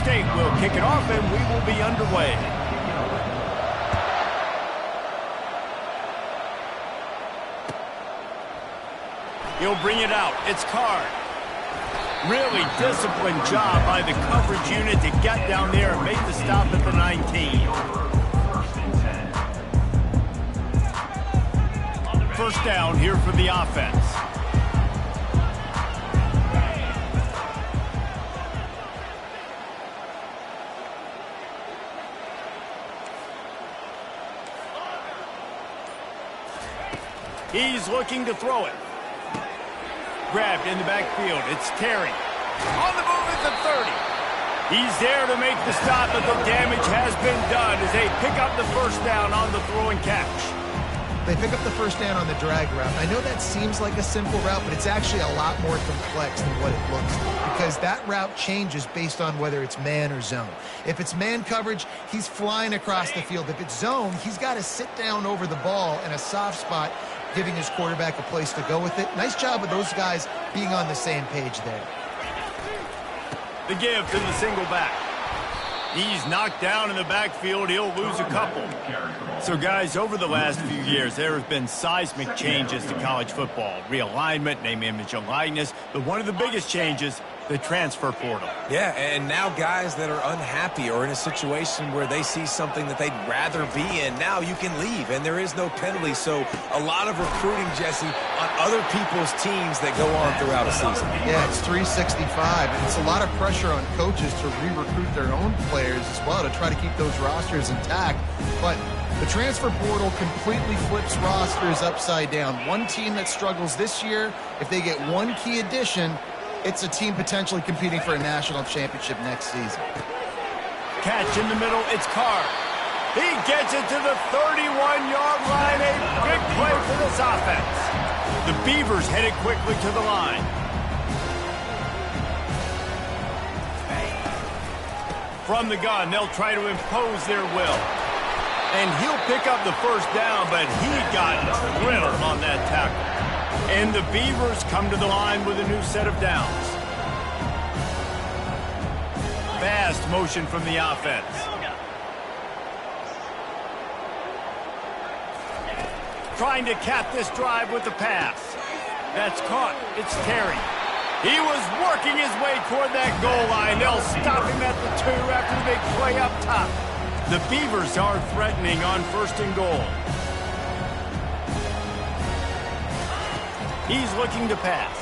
State will kick it off, and we will be underway. He'll bring it out. It's Card. Really disciplined job by the coverage unit to get down there and make the stop at the 19. First down here for the offense. He's looking to throw it. Grabbed in the backfield. It's Terry. On the move at the 30. He's there to make the stop, but the damage has been done as they pick up the first down on the throw and catch. They pick up the first down on the drag route. I know that seems like a simple route, but it's actually a lot more complex than what it looks like because that route changes based on whether it's man or zone. If it's man coverage, he's flying across the field. If it's zone, he's got to sit down over the ball in a soft spot, giving his quarterback a place to go with it. Nice job of those guys being on the same page there. The give to the single back. He's knocked down in the backfield. He'll lose a couple. So, guys, over the last few years, there have been seismic changes to college football. Realignment, name, image, and likeness. But one of the biggest changes, the transfer portal. Yeah, and now guys that are unhappy or in a situation where they see something that they'd rather be in, now you can leave, and there is no penalty. So a lot of recruiting, Jesse, on other people's teams that go on throughout a season. Yeah, it's 365, and it's a lot of pressure on coaches to re-recruit their own players as well to try to keep those rosters intact. But the transfer portal completely flips rosters upside down. One team that struggles this year, if they get one key addition, it's a team potentially competing for a national championship next season. Catch in the middle, it's Carr. He gets it to the 31-yard line. A big play for this offense. The Beavers headed quickly to the line. From the gun, they'll try to impose their will. And he'll pick up the first down, but he got drilled on that tackle. And the Beavers come to the line with a new set of downs. Fast motion from the offense. Trying to cap this drive with the pass. That's caught. It's Terry. He was working his way toward that goal line. They'll stop him at the 2 after the big play up top. The Beavers are threatening on 1st and goal. He's looking to pass.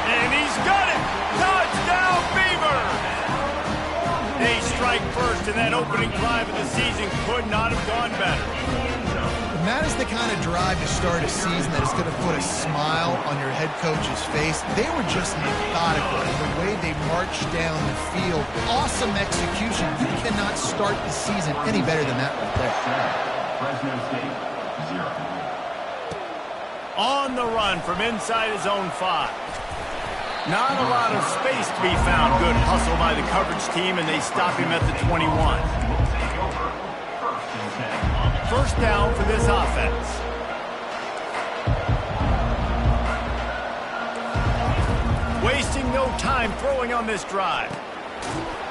And he's got it! Touchdown, Beavers! They strike first, and that opening drive of the season could not have gone better. And that is the kind of drive to start a season that is going to put a smile on your head coach's face. They were just methodical in the way they marched down the field. Awesome execution. You cannot start the season any better than that right there. On the run from inside his own 5. Not a lot of space to be found. Good hustle by the coverage team, and they stop him at the 21. First down for this offense. Wasting no time throwing on this drive.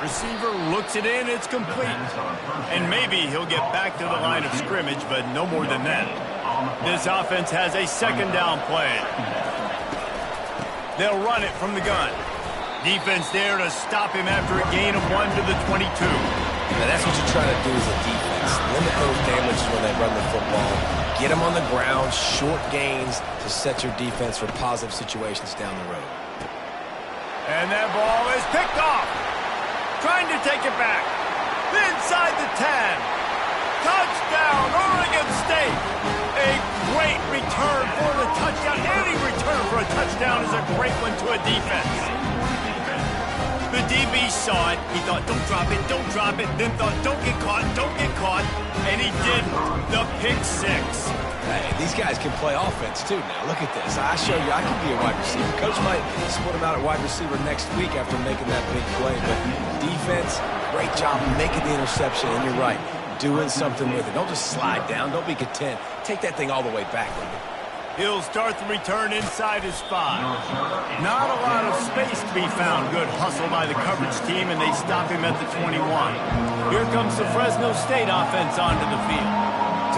Receiver looks it in, it's complete. And maybe he'll get back to the line of scrimmage, but no more than that. This offense has a 2nd down play. They'll run it from the gun. Defense there to stop him after a gain of 1 to the 22. Now that's what you try to do as a defense. Limit those damages when they run the football. Get them on the ground, short gains to set your defense for positive situations down the road. And that ball is picked off. Trying to take it back. Inside the 10. Touchdown, Oregon State. A great return for the touchdown. Any return for a touchdown is a great one to a defense. The DB saw it. He thought, don't drop it, don't drop it. Then thought, don't get caught, don't get caught. And he did the pick 6. Hey, these guys can play offense, too, now. Look at this. I show you I can be a wide receiver. Coach might split him out at wide receiver next week after making that big play. But defense, great job making the interception. And you're right, doing something with it. Don't just slide down. Don't be content. Take that thing all the way back. He'll start the return inside his 5. Not a lot of space to be found. Good hustle by the coverage team, and they stop him at the 21. Here comes the Fresno State offense onto the field.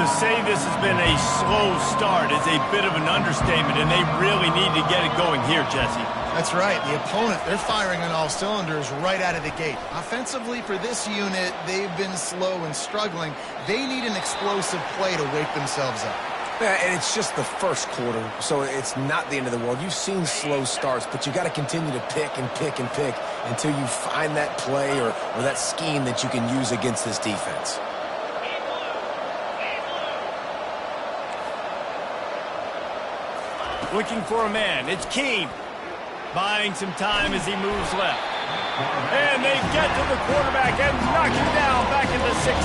To say this has been a slow start is a bit of an understatement, and they really need to get it going here, Jesse. That's right. The opponent, they're firing on all cylinders right out of the gate. Offensively, for this unit, they've been slow and struggling. They need an explosive play to wake themselves up. Yeah, and it's just the first quarter, so it's not the end of the world. You've seen slow starts, but you got to continue to pick and pick and pick until you find that play or that scheme that you can use against this defense. Looking for a man. It's Keene. Buying some time as he moves left. And they get to the quarterback and knock him down back in the 16.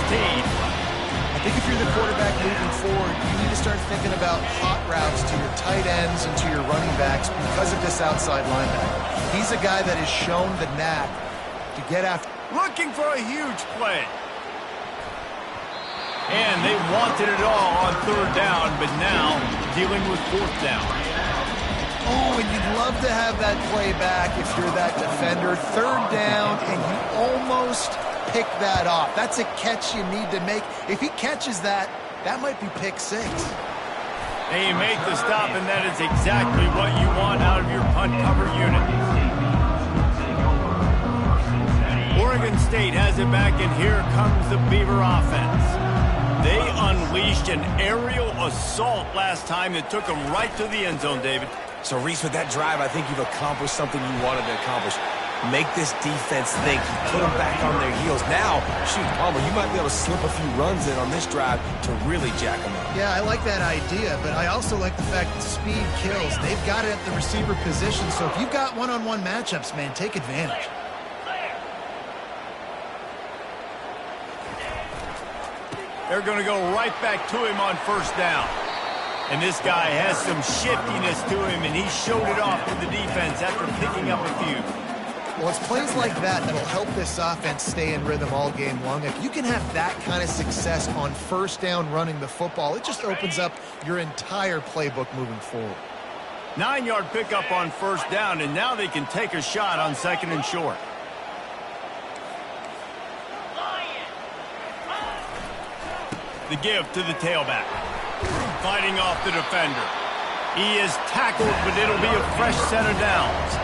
I think if you're the quarterback moving forward, you need to start thinking about hot routes to your tight ends and to your running backs because of this outside linebacker. He's a guy that has shown the knack to get after. Looking for a huge play. And they wanted it all on 3rd down, but now dealing with 4th down. Oh, and you'd love to have that play back if you're that defender. 3rd down, and you almost pick that off. That's a catch you need to make. If he catches that, that might be pick 6. They make the stop, and that is exactly what you want out of your punt cover unit. Oregon State has it back, and here comes the Beaver offense. They unleashed an aerial assault last time that took them right to the end zone, David. So, Reese, with that drive, I think you've accomplished something you wanted to accomplish. Make this defense think. You put them back on their heels. Now, shoot, Palmer, you might be able to slip a few runs in on this drive to really jack them up. Yeah, I like that idea, but I also like the fact that speed kills. They've got it at the receiver position, so if you've got one-on-one matchups, man, take advantage. They're going to go right back to him on 1st down. And this guy has some shiftiness to him, and he showed it off to the defense after picking up a few. Well, it's plays like that that'll help this offense stay in rhythm all game long. If you can have that kind of success on 1st down running the football, it just opens up your entire playbook moving forward. 9-yard pickup on 1st down, and now they can take a shot on 2nd and short. The give to the tailback. Fighting off the defender. He is tackled, but it'll be a fresh set of downs.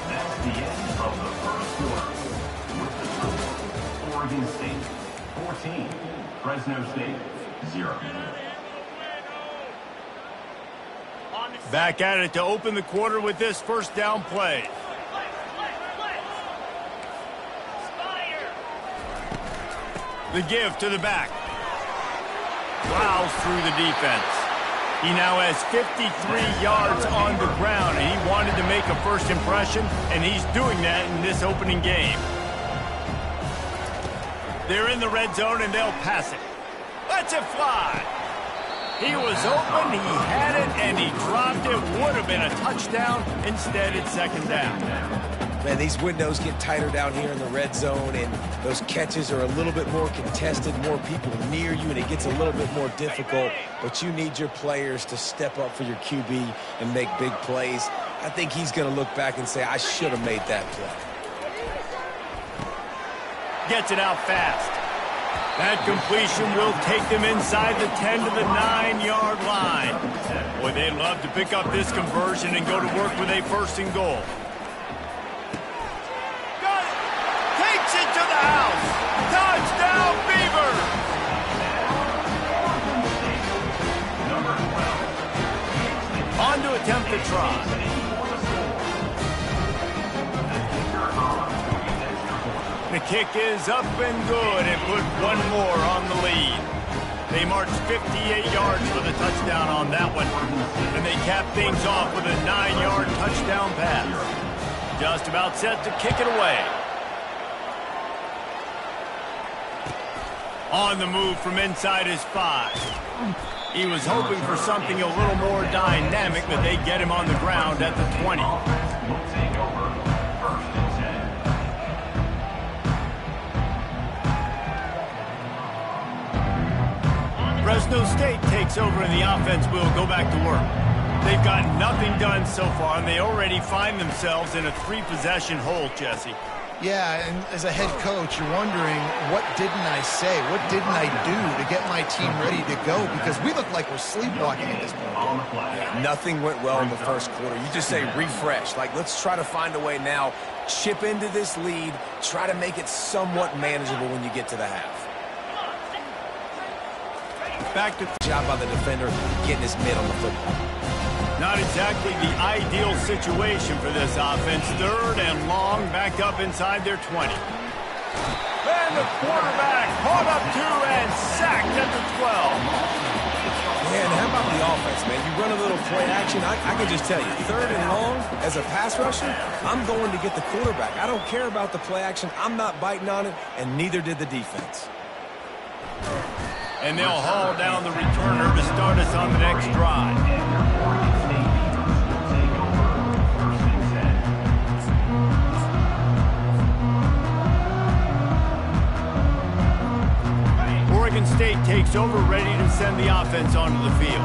That's the end of the first quarter. With the score, Oregon State 14, Fresno State 0. Back at it to open the quarter with this 1st down play. The give to the back. Plows through the defense. He now has 53 yards on the ground, and he wanted to make a first impression, and he's doing that in this opening game. They're in the red zone, and they'll pass it. Let's it fly. He was open, he had it, and he dropped it. Would have been a touchdown. Instead, it's 2nd down. Man, these windows get tighter down here in the red zone, and those catches are a little bit more contested, more people near you, and it gets a little bit more difficult. But you need your players to step up for your QB and make big plays. I think he's going to look back and say, I should have made that play. Gets it out fast. That completion will take them inside the 10 to the 9-yard line. Boy, they'd love to pick up this conversion and go to work with a 1st and goal. Got it! Takes it to the house! Touchdown, Beavers! On to attempt the try. The kick is up and good and put one more on the lead. They marched 58 yards for the touchdown on that one. And they cap things off with a 9-yard touchdown pass. Just about set to kick it away. On the move from inside his 5. He was hoping for something a little more dynamic, but they get him on the ground at the 20. will take over 1st and 10. Fresno State takes over and the offense will go back to work. They've got nothing done so far, and they already find themselves in a 3-possession hole, Jesse. Yeah, and as a head coach, you're wondering, what didn't I say? What didn't I do to get my team ready to go? Because we look like we're sleepwalking at this point. Yeah, nothing went well in the first quarter. You just say refresh. Like, let's try to find a way now, chip into this lead, try to make it somewhat manageable when you get to the half. Back to Job by the defender getting his mitt on the football. not exactly the ideal situation for this offense. 3rd and long, backed up inside their 20. And the quarterback caught up 2 and sacked at the 12. Man, how about the offense, man? You run a little play action. I can just tell you, 3rd and long, as a pass rusher, I'm going to get the quarterback. I don't care about the play action. I'm not biting on it, and neither did the defense. And they'll haul down the returner to start us on the next drive. Oregon State takes over, ready to send the offense onto the field.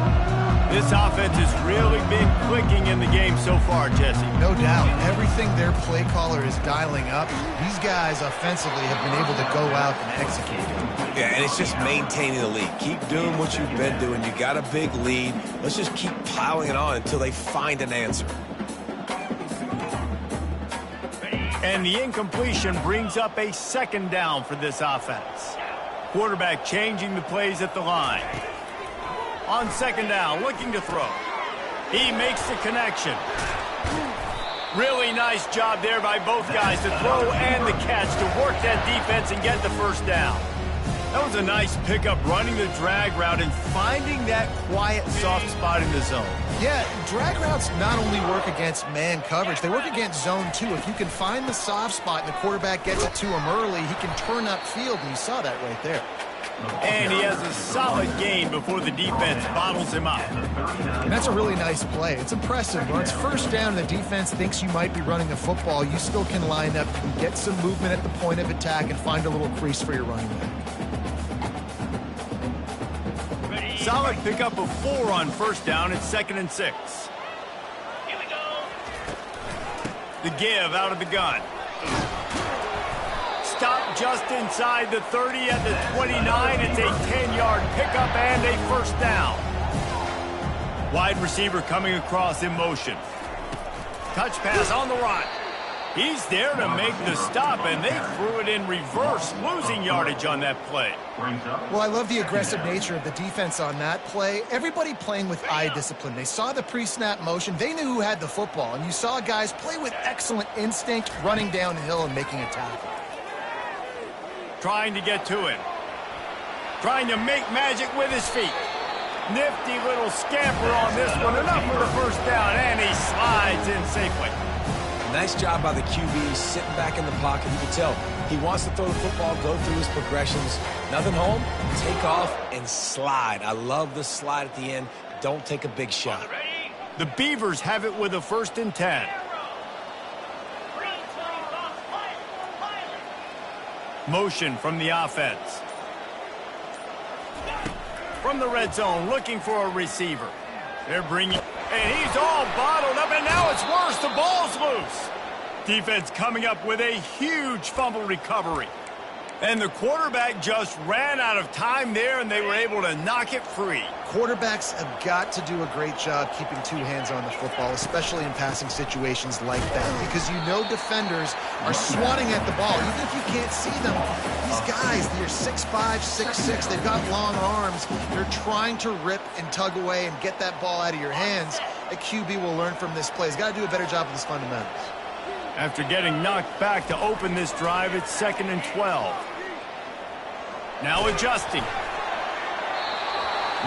This offense has really been clicking in the game so far, Jesse. No doubt. Everything their play caller is dialing up, these guys offensively have been able to go out and execute. Yeah, and it's just maintaining the lead. Keep doing what you've been doing. You got a big lead. Let's just keep piling it on until they find an answer. And the incompletion brings up a 2nd down for this offense. Quarterback changing the plays at the line. On 2nd down, looking to throw. He makes the connection. Really nice job there by both guys to throw and the catch to work that defense and get the 1st down. That was a nice pickup, running the drag route and finding that quiet, soft spot in the zone. Yeah, drag routes not only work against man coverage, they work against zone too. If you can find the soft spot and the quarterback gets it to him early, he can turn upfield, and you saw that right there. And he has a solid gain before the defense bottles him up. And that's a really nice play. It's impressive. When it's 1st down and the defense thinks you might be running the football, you still can line up and get some movement at the point of attack and find a little crease for your running back. Solid pickup of 4 on 1st down. It's 2nd and 6. Here we go. The give out of the gun. Stop just inside the 30 at the 29. It's a 10-yard pickup and a 1st down. Wide receiver coming across in motion. Touch pass on the run. He's there to make the stop, and they threw it in reverse, losing yardage on that play. Well, I love the aggressive nature of the defense on that play. Everybody playing with eye discipline. They saw the pre-snap motion. They knew who had the football, and you saw guys play with excellent instinct, running downhill and making a tackle. Trying to get to him. Trying to make magic with his feet. Nifty little scamper on this one. Enough for the 1st down, and he slides in safely. Nice job by the QB, sitting back in the pocket. You can tell he wants to throw the football, go through his progressions. Nothing home, take off, and slide. I love the slide at the end. Don't take a big shot. The Beavers have it with a 1st and 10. Motion from the offense. From the red zone, looking for a receiver. They're bringing, and he's all bottled up, and now it's worse. The ball's loose. Defense coming up with a huge fumble recovery. And the quarterback just ran out of time there, and they were able to knock it free. Quarterbacks have got to do a great job keeping 2 hands on the football, especially in passing situations like that, because you know defenders are swatting at the ball. Even if you can't see them, these guys, they're 6'5", 6'6", they've got long arms. They're trying to rip and tug away and get that ball out of your hands. A QB will learn from this play. He's got to do a better job with his fundamentals. After getting knocked back to open this drive, it's 2nd and 12. Now adjusting.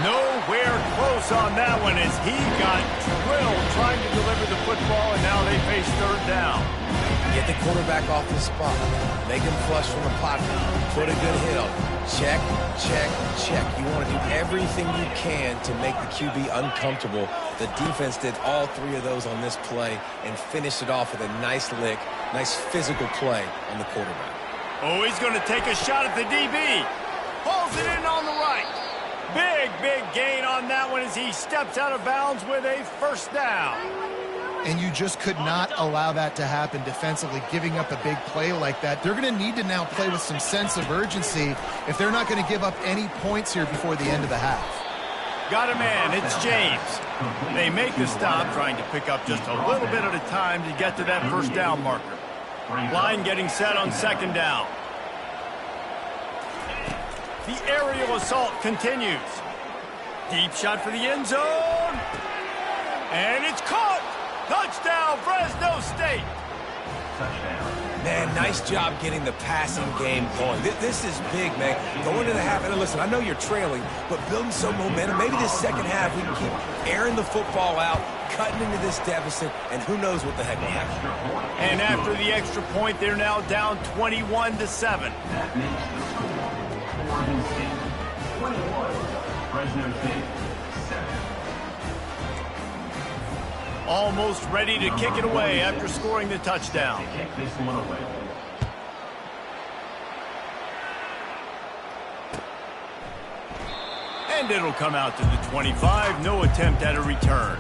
Nowhere close on that one as he got drilled trying to deliver the football, and now they face 3rd down. Get the quarterback off the spot. Make him flush from the pocket. Put a good hit on him. Check, check, check. You want to do everything you can to make the QB uncomfortable. The defense did all three of those on this play and finished it off with a nice lick, nice physical play on the quarterback. Oh, he's going to take a shot at the DB. Pulls it in on the right. Big gain on that one as he steps out of bounds with a first down. And you just could not allow that to happen defensively, giving up a big play like that. They're going to need to now play with some sense of urgency if they're not going to give up any points here before the end of the half. Got a man, it's James. They make the stop, trying to pick up just a little bit at a time to get to that first down marker. Line getting set on second down. The aerial assault continues. Deep shot for the end zone. And it's caught. Touchdown, Fresno State. Man, nice job getting the passing game going. This is big, man. Going to the half, and listen, I know you're trailing, but building some momentum. Maybe this second half we can keep airing the football out, cutting into this deficit, and who knows what the heck will happen. And after the extra point, they're now down 21-7. That makes the score Oregon State 21, Fresno State 7. Almost ready to kick it away after scoring the touchdown. Kick this one away. And it'll come out to the 25. No attempt at a return.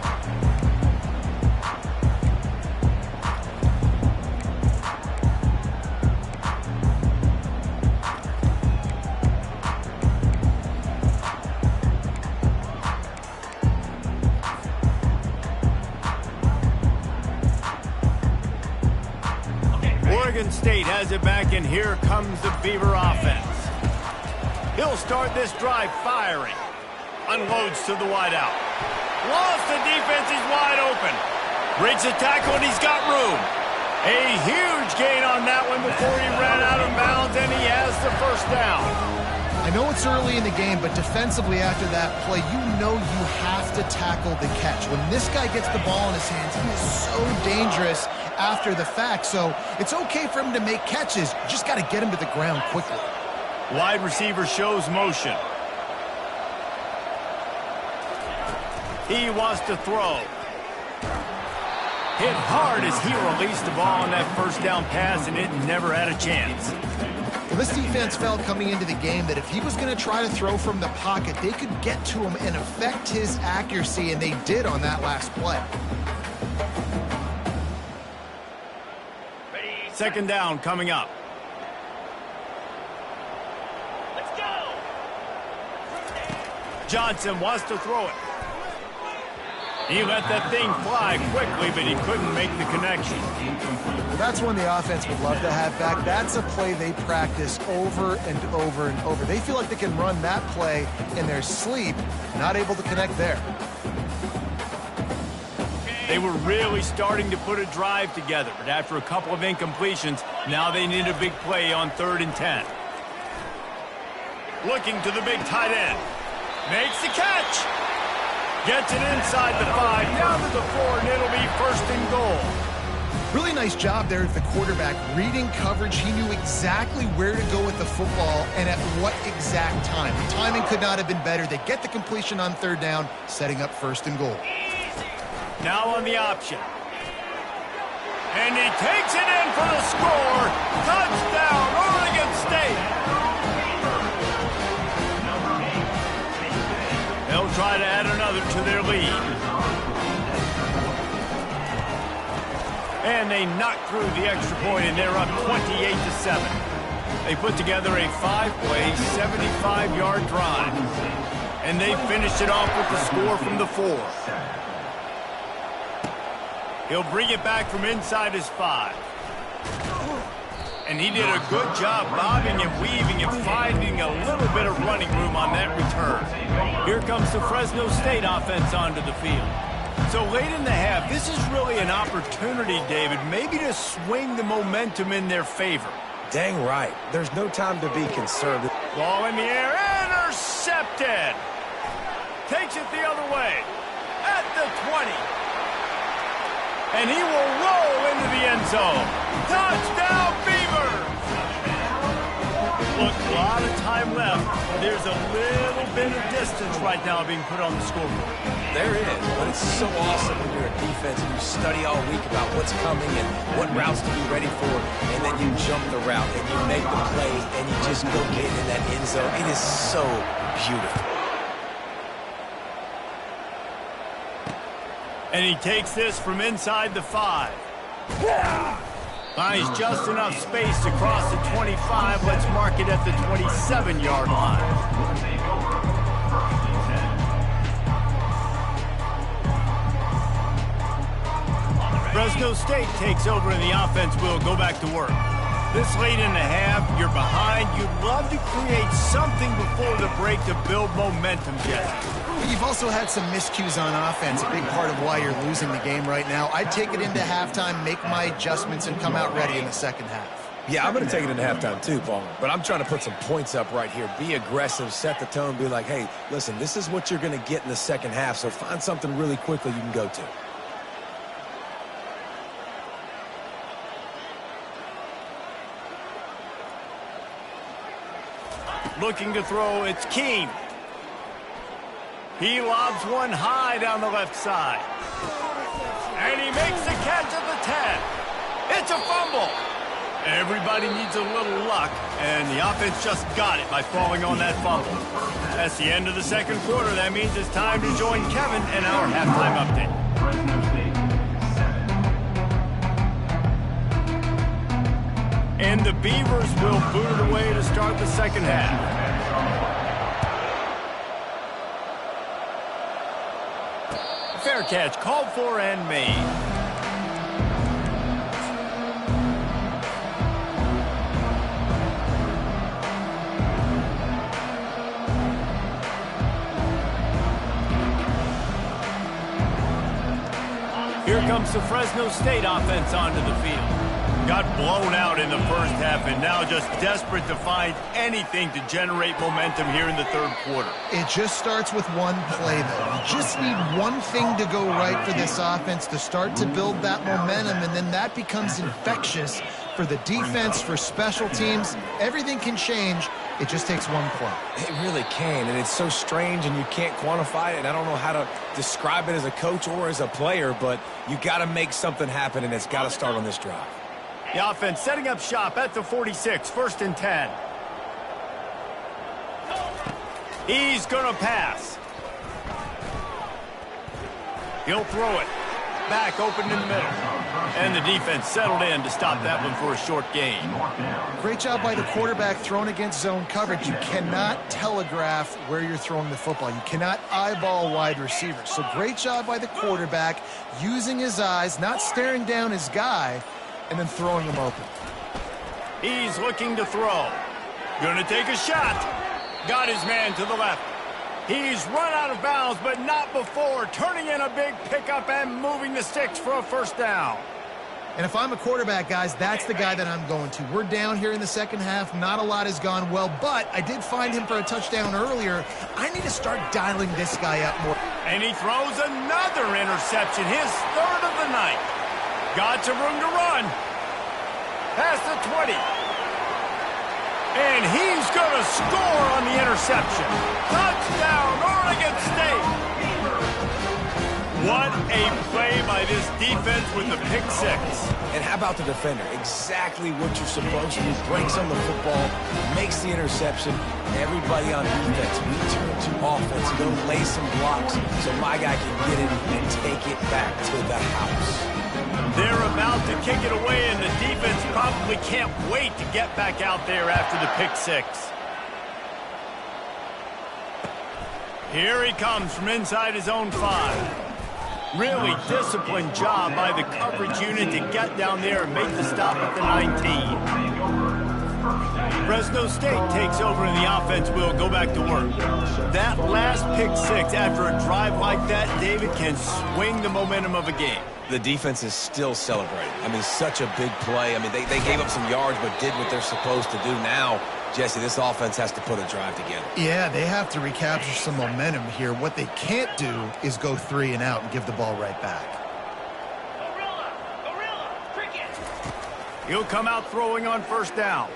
Oregon State has it back, and here comes the Beaver offense. He'll start this drive firing. Unloads to the wideout. Lost the defense, he's wide open. Breaks the tackle, and he's got room. A huge gain on that one before he ran out of bounds, and he has the first down. I know it's early in the game, but defensively after that play, you know you have to tackle the catch. When this guy gets the ball in his hands, he is so dangerous after the fact. So it's okay for him to make catches. You just got to get him to the ground quickly. Wide receiver shows motion. He wants to throw. Hit hard as he released the ball on that first down pass, and it never had a chance. Well, this defense felt coming into the game that if he was going to try to throw from the pocket, they could get to him and affect his accuracy, and they did on that last play. Second down coming up. Let's go. Johnson wants to throw it. He let that thing fly quickly, but he couldn't make the connection. Well, that's one the offense would love to have back. That's a play they practice over and over and over. They feel like they can run that play in their sleep, not able to connect there. They were really starting to put a drive together, but after a couple of incompletions, now they need a big play on 3rd and 10. Looking to the big tight end. Makes the catch. Gets it inside the 5, down to the 4, and it'll be 1st and goal. Really nice job there at the quarterback. Reading coverage, he knew exactly where to go with the football and at what exact time. The timing could not have been better. They get the completion on 3rd down, setting up 1st and goal. Now on the option. And he takes it in for the score. Touchdown, Oregon State. They'll try to add another to their lead. And they knock through the extra point, and they're up 28-7. They put together a 5-play, 75-yard drive. And they finished it off with the score from the 4. He'll bring it back from inside his 5. And he did a good job bobbing and weaving and finding a little bit of running room on that return. Here comes the Fresno State offense onto the field. So late in the half, this is really an opportunity, David, maybe to swing the momentum in their favor. Dang right. There's no time to be conservative. Ball in the air, intercepted. Takes it the other way at the 20. And he will roll into the end zone. Touchdown, Beavers! Look, a lot of time left. They're There's a little bit of distance right now being put on the scoreboard. There is, but it's so awesome when you're a defense and you study all week about what's coming and what routes to be ready for, and then you jump the route and you make the plays and you just go get in that end zone. It is so beautiful. And he takes this from inside the 5. Finds just enough space to cross the 25. Let's mark it at the 27-yard line. Fresno State takes over and the offense will go back to work. This late in the half, you're behind. You'd love to create something before the break to build momentum, Jesse. You've also had some miscues on offense, a big part of why you're losing the game right now. I'd take it into halftime, make my adjustments, and come out ready in the second half. Yeah, I'm going to take it into halftime too, Paul. But I'm trying to put some points up right here. Be aggressive, set the tone, be like, hey, listen, this is what you're going to get in the second half, so find something really quickly you can go to. Looking to throw, it's Keene. He lobs one high down the left side. And he makes the catch at the 10. It's a fumble. Everybody needs a little luck, and the offense just got it by falling on that fumble. That's the end of the second quarter. That means it's time to join Kevin in our halftime update. Fresno State, 7. And the Beavers will boot it away to start the second half. Fair catch, called for and made. Here comes the Fresno State offense onto the field. Got blown out in the first half and now just desperate to find anything to generate momentum here in the third quarter. It just starts with one play, though. You just need one thing to go right for this offense to start to build that momentum, and then that becomes infectious for the defense, for special teams. Everything can change. It just takes one play. It really can, and it's so strange, and you can't quantify it, and I don't know how to describe it as a coach or as a player, but you got to make something happen, and it's got to start on this drive. The offense setting up shop at the 46, 1st and 10. He's going to pass. He'll throw it. Back open in the middle. And the defense settled in to stop that one for a short gain. Great job by the quarterback throwing against zone coverage. You cannot telegraph where you're throwing the football. You cannot eyeball wide receivers. So great job by the quarterback using his eyes, not staring down his guy, and then throwing him open. He's looking to throw. Gonna take a shot. Got his man to the left. He's run out of bounds, but not before turning in a big pickup and moving the sticks for a first down. And if I'm a quarterback, guys, that's the guy that I'm going to. We're down here in the second half. Not a lot has gone well, but I did find him for a touchdown earlier. I need to start dialing this guy up more. And he throws another interception, his third of the night. Got some room to run. Past the 20. And he's going to score on the interception. Touchdown, Oregon State. What a play by this defense with the pick six. And how about the defender? Exactly what you're supposed to do. Breaks on the football, makes the interception. Everybody on defense, we turn to offense, go lay some blocks so my guy can get it and take it back to the house. They're about to kick it away, and the defense probably can't wait to get back out there after the pick six. Here he comes from inside his own 5. Really disciplined job by the coverage unit to get down there and make the stop at the 19. Fresno State takes over and the offense will go back to work. That last pick six after a drive like that, David, can swing the momentum of a game. The defense is still celebrating. I mean, such a big play. I mean, they gave up some yards but did what they're supposed to do. Now, Jesse, this offense has to put a drive together. Yeah, they have to recapture some momentum here. What they can't do is go 3 and out and give the ball right back. Gorilla, cricket. He'll come out throwing on first down.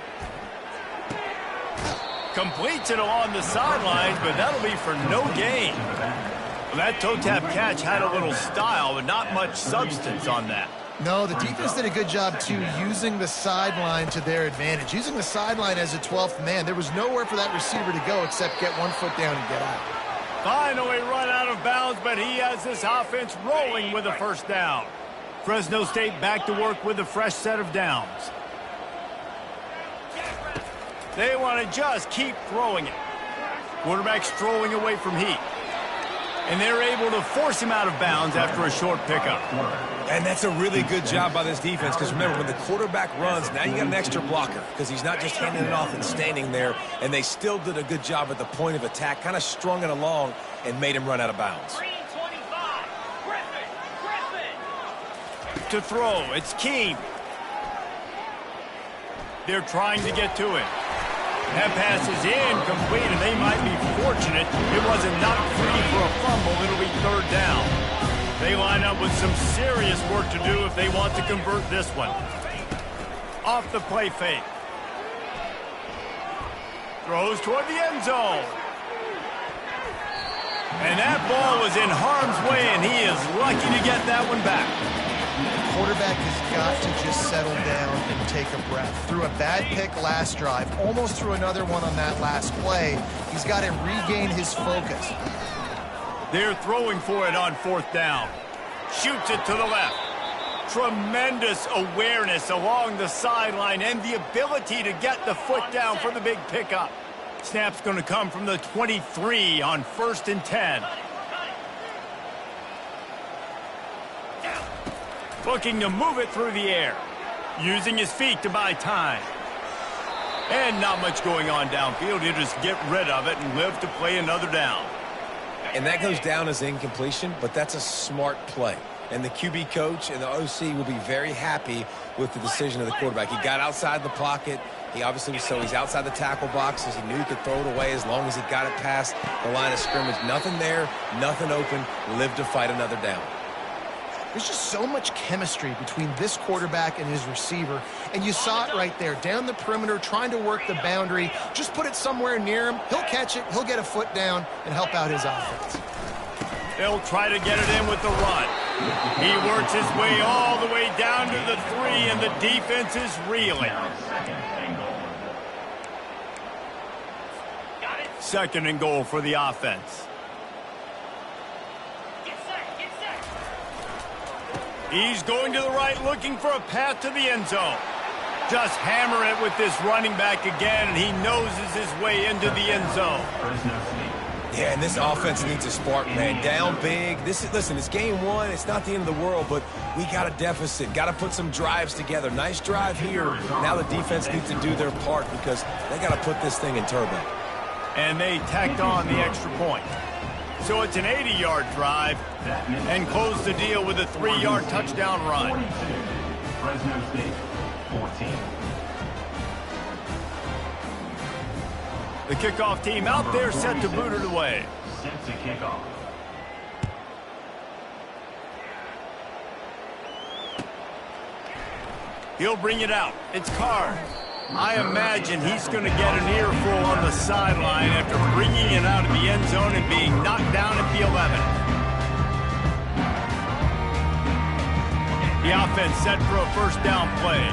Completes it along the sidelines, but that'll be for no gain. Well, that toe-tap catch had a little style, but not much substance on that. No, the defense did a good job, too, using the sideline to their advantage. Using the sideline as a 12th man. There was nowhere for that receiver to go except get one foot down and get out. Finally run out of bounds, but he has this offense rolling with a first down. Fresno State back to work with a fresh set of downs. They want to just keep throwing it. Quarterback strolling away from heat. And they're able to force him out of bounds after a short pickup. And that's a really good job by this defense, because remember, when the quarterback runs, now you got an extra blocker, because he's not just handing it off and standing there, and they still did a good job at the point of attack, kind of strung it along and made him run out of bounds. 325, Griffin. To throw, it's Keene. They're trying to get to it. That pass is incomplete, and they might be fortunate it wasn't knocked free for a fumble. It'll be third down. They line up with some serious work to do if they want to convert this one. Off the play fake. Throws toward the end zone. And that ball was in harm's way, and he is lucky to get that one back. Quarterback has got to just settle down and take a breath. Threw a bad pick last drive, almost threw another one on that last play. He's got to regain his focus. They're throwing for it on fourth down. Shoots it to the left. Tremendous awareness along the sideline and the ability to get the foot down for the big pickup. Snap's going to come from the 23 on 1st and 10. Looking to move it through the air. Using his feet to buy time. And not much going on downfield. He'll just get rid of it and live to play another down. And that goes down as incompletion, but that's a smart play. And the QB coach and the OC will be very happy with the decision of the quarterback. He got outside the pocket. He obviously was, so he's outside the tackle boxes. He knew he could throw it away as long as he got it past the line of scrimmage. Nothing there, nothing open. Live to fight another down. There's just so much chemistry between this quarterback and his receiver, and you saw it right there, down the perimeter, trying to work the boundary. Just put it somewhere near him. He'll catch it, he'll get a foot down, and help out his offense. They'll try to get it in with the run. He works his way all the way down to the 3, and the defense is reeling. Second and goal for the offense. He's going to the right, looking for a path to the end zone. Just hammer it with this running back again, and he noses his way into the end zone. Yeah, and this offense needs a spark, man. Down big. Listen, it's game 1. It's not the end of the world, but we got a deficit. Got to put some drives together. Nice drive here. Now the defense needs to do their part because they got to put this thing in turbo. And they tacked on the extra point. So it's an 80-yard drive and close the deal with a 3-yard touchdown run. 42, Fresno State, 14. The kickoff team out there set to boot it away. Set to kick off. He'll bring it out. It's Carr. I imagine he's going to get an earful on the sideline after bringing it out of the end zone and being knocked down at the 11. The offense set for a first down play.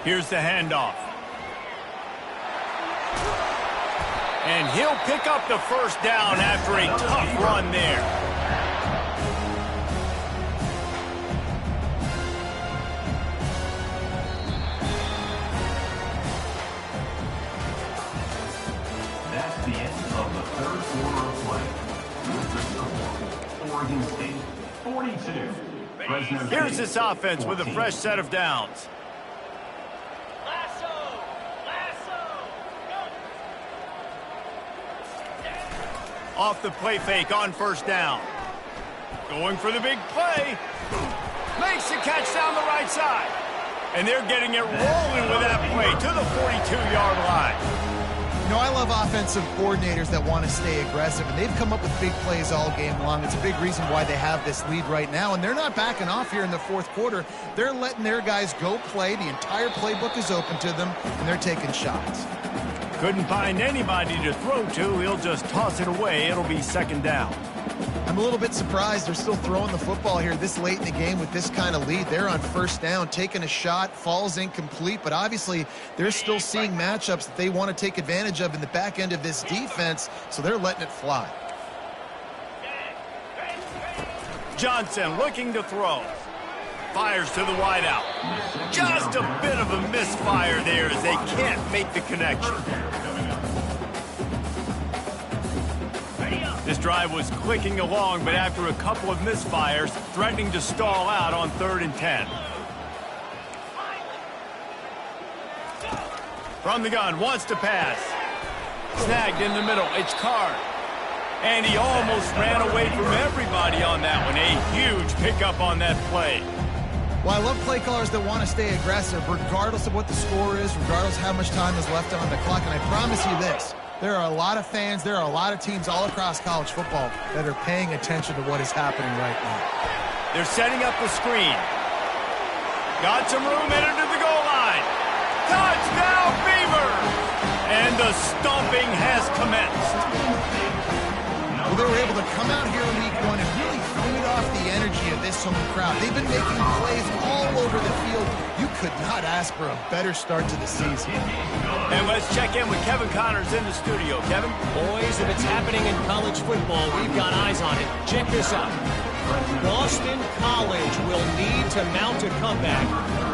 Here's the handoff. And he'll pick up the first down after a tough run there. That's the end of the third quarter of play. With the score, Oregon State, 42. Fresno State, Here's this offense 14. with a fresh set of downs. Off the play fake on first down. Going for the big play. Makes the catch down the right side. And they're getting it rolling with that play to the 42-yard line. You know, I love offensive coordinators that want to stay aggressive, and they've come up with big plays all game long. It's a big reason why they have this lead right now, and they're not backing off here in the fourth quarter. They're letting their guys go play. The entire playbook is open to them, and they're taking shots. Couldn't find anybody to throw to. He'll just toss it away. It'll be second down. I'm a little bit surprised they're still throwing the football here this late in the game with this kind of lead. They're on first down, taking a shot, falls incomplete, but obviously they're still seeing matchups that they want to take advantage of in the back end of this defense, so they're letting it fly. Johnson looking to throw. Fires to the wideout. Just a bit of a misfire there as they can't make the connection. This drive was clicking along, but after a couple of misfires, threatening to stall out on 3rd and 10. From the gun, wants to pass. Snagged in the middle, it's Card. And he almost ran away from everybody on that one. A huge pickup on that play. Well, I love play callers that want to stay aggressive, regardless of what the score is, regardless of how much time is left on the clock. And I promise you this. There are a lot of fans, there are a lot of teams all across college football that are paying attention to what is happening right now. They're setting up the screen. Got some room, headed to the goal line. Touchdown, Beaver! And the stomping has commenced. Well, they were able to come out here in week 1 and really feed off the energy of this home crowd. They've been making plays all over the field. You could not ask for a better start to the season. And let's check in with Kevin Connors in the studio. Kevin? Boys, if it's happening in college football, we've got eyes on it. Check this out. Boston College will need to mount a comeback.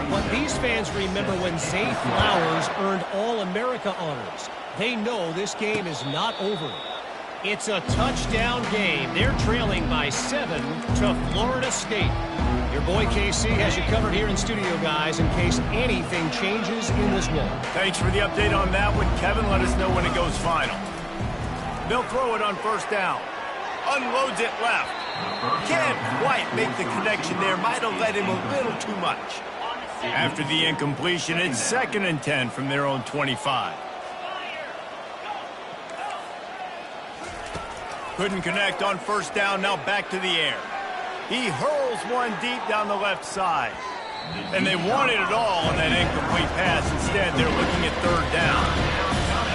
But these fans remember when Zay Flowers earned All-America honors. They know this game is not over. It's a touchdown game. They're trailing by 7 to Florida State. Your boy KC has you covered here in studio, guys, in case anything changes in this one. Thanks for the update on that one, Kevin. Let us know when it goes final. They'll throw it on first down. Unloads it left. Can't quite make the connection there. Might have let him a little too much. After the incompletion, it's 2nd and 10 from their own 25. Couldn't connect on first down, now back to the air. He hurls one deep down the left side. And they wanted it all on that incomplete pass. Instead, they're looking at 3rd down.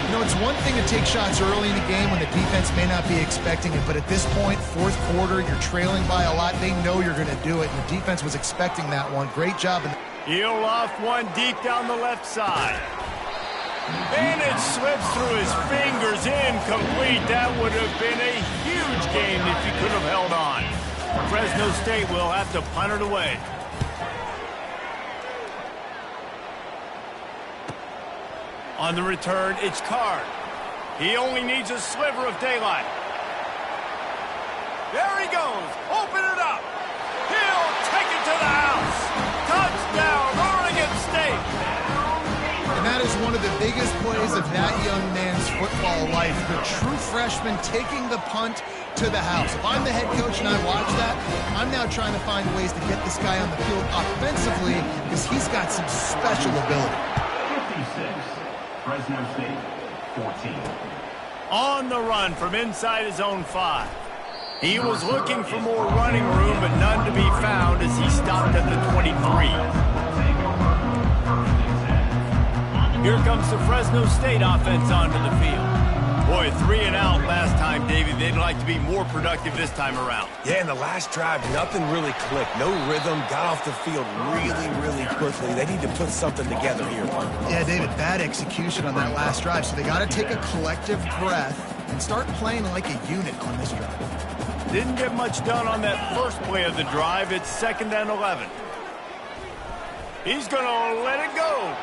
You know, it's one thing to take shots early in the game when the defense may not be expecting it, but at this point, 4th quarter, you're trailing by a lot. They know you're going to do it, and the defense was expecting that one. Great job. He'll off one deep down the left side. And it slips through his fingers, incomplete. That would have been a huge game if he could have held on. Fresno State will have to punt it away. On the return, it's Card. He only needs a sliver of daylight. There he goes. Open it up. He'll take it to the house. Touchdown, Oregon State. And that is one of the biggest plays of that young man's football life. The true freshman taking the punt to the house. If I'm the head coach and I watch that, I'm now trying to find ways to get this guy on the field offensively because he's got some special ability. 56, Fresno State, 14. On the run from inside his own 5. He was looking for more running room, but none to be found as he stopped at the 23. Here comes the Fresno State offense onto the field. Boy, 3 and out last time, David. They'd like to be more productive this time around. Yeah, in the last drive, nothing really clicked. No rhythm, got off the field really quickly. They need to put something together here. Yeah, David, bad execution on that last drive. So they got to take a collective breath and start playing like a unit on this drive. Didn't get much done on that first play of the drive. It's 2nd and 11. He's going to let it go.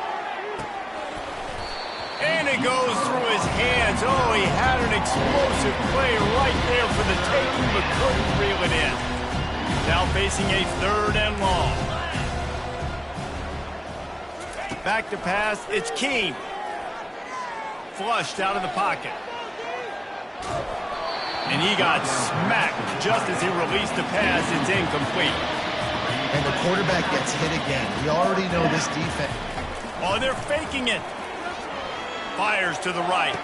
And it goes through his hands. Oh, he had an explosive play right there for the taking, but couldn't reel it in. Now facing a 3rd and long. Back to pass, it's Keene. Flushed out of the pocket. And he got smacked just as he released the pass. It's incomplete. And the quarterback gets hit again. We already know this defense. Oh, they're faking it. Fires to the right.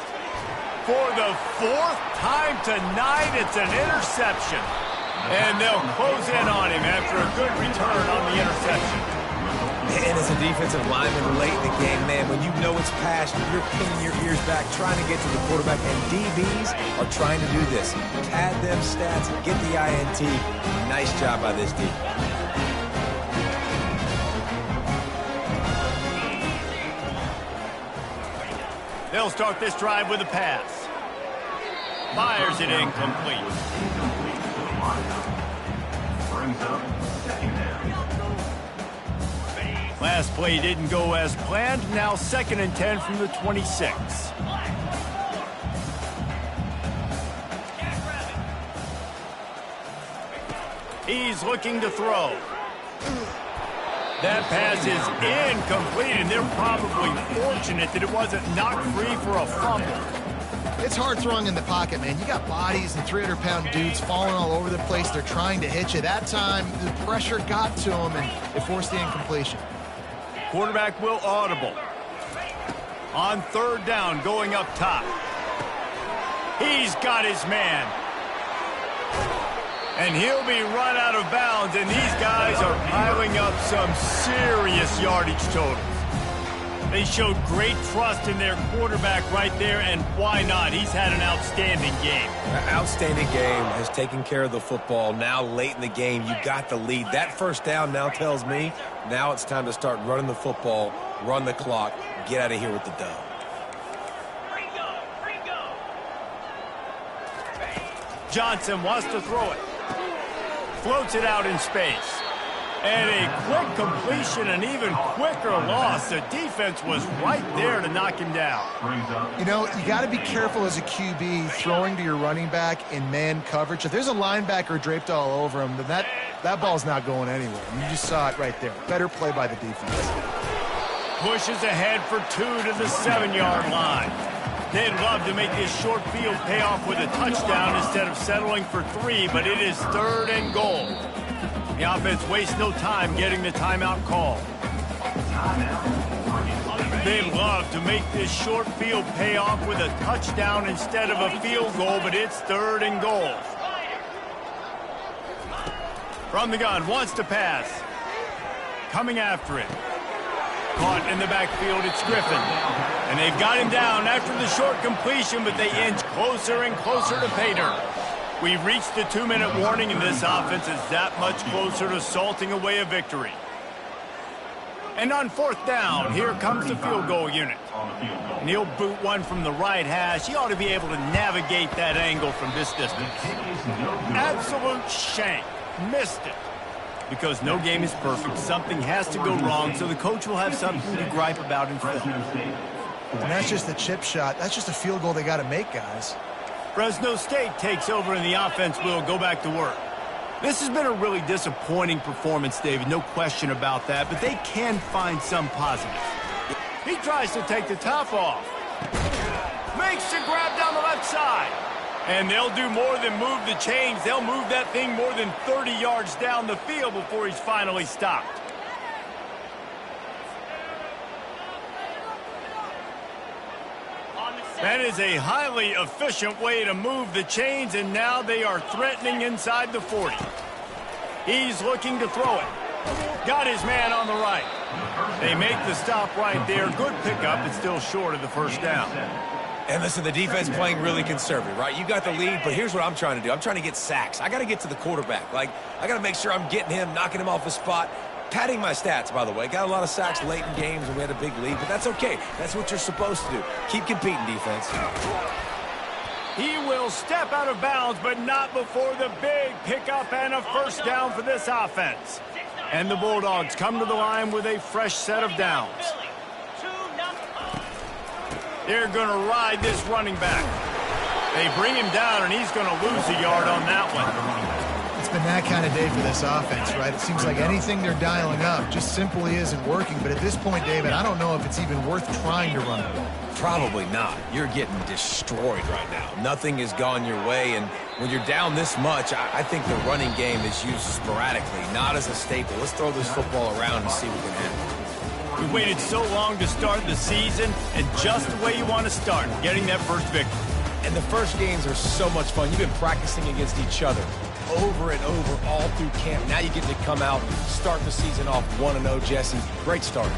For the fourth time tonight, it's an interception. And they'll close in on him after a good return on the interception. And as a defensive lineman late in the game, man, when you know it's past, you're pinning your ears back, trying to get to the quarterback, and DBs are trying to do this. Pad them stats, get the INT. Nice job by this D. They'll start this drive with a pass. Fires it incomplete. Brings up second down. Last play didn't go as planned. Now 2nd and 10 from the 26. He's looking to throw. That pass is incomplete, and they're probably fortunate that it wasn't knocked free for a fumble. It's hard throwing in the pocket, man. You got bodies and 300-pound dudes falling all over the place. They're trying to hit you. That time, the pressure got to him, and it forced the incompletion. Quarterback will audible. On 3rd down, going up top. He's got his man. And he'll be run out of bounds, and these guys are piling up some serious yardage totals. They showed great trust in their quarterback right there, and why not? He's had an outstanding game. Outstanding game, has taken care of the football. Now late in the game, you got the lead. That first down now tells me now it's time to start running the football, run the clock, get out of here with the dub. Johnson wants to throw it. Floats it out in space. And a quick completion, an even quicker loss. The defense was right there to knock him down. You know, you got to be careful as a QB throwing to your running back in man coverage. If there's a linebacker draped all over him, then that ball's not going anywhere. You just saw it right there. Better play by the defense. Pushes ahead for 2 to the 7-yard line. They'd love to make this short field pay off with a touchdown instead of settling for 3, but it is 3rd and goal. The offense wastes no time getting the timeout call. They'd love to make this short field pay off with a touchdown instead of a field goal, but it's 3rd and goal. From the gun, wants to pass. Coming after it. Caught in the backfield, it's Griffin. And they've got him down after the short completion, but they inch closer and closer to pay dirt. We've reached the 2-minute warning, and this offense is that much closer to salting away a victory. And on 4th down, here comes the field goal unit. And he'll boot one from the right hash. He ought to be able to navigate that angle from this distance. Absolute shank. Missed it. Because no game is perfect, something has to go wrong, so the coach will have something to gripe about in film. And that's just a chip shot. That's just a field goal they got to make, guys. Fresno State takes over, and the offense will go back to work. This has been a really disappointing performance, David, no question about that, but they can find some positives. He tries to take the top off. Makes the grab down the left side. And they'll do more than move the chains. They'll move that thing more than 30 yards down the field before he's finally stopped. That is a highly efficient way to move the chains, and now they are threatening inside the 40. He's looking to throw it. Got his man on the right. They make the stop right there. Good pickup, but still short of the 1st down. And listen, the defense playing really conservative, right? You got the lead, but here's what I'm trying to do. I'm trying to get sacks. I got to get to the quarterback. Like, I got to make sure I'm getting him, knocking him off his spot. Padding my stats, by the way. Got a lot of sacks late in games and we had a big lead, but that's okay. That's what you're supposed to do. Keep competing, defense. He will step out of bounds, but not before the big pickup and a 1st down for this offense. And the Bulldogs come to the line with a fresh set of downs. They're going to ride this running back. They bring him down, and he's going to lose a yard on that one. It's been that kind of day for this offense, right? It seems like anything they're dialing up just simply isn't working. But at this point, David, I don't know if it's even worth trying to run the ball. Probably not. You're getting destroyed right now. Nothing has gone your way, and when you're down this much, I think the running game is used sporadically, not as a staple. Let's throw this football around and see what can happen. We waited so long to start the season, and just the way you want to start, getting that first victory. And the first games are so much fun. You've been practicing against each other over and over all through camp. Now you get to come out, start the season off 1-0, Jesse. Great start.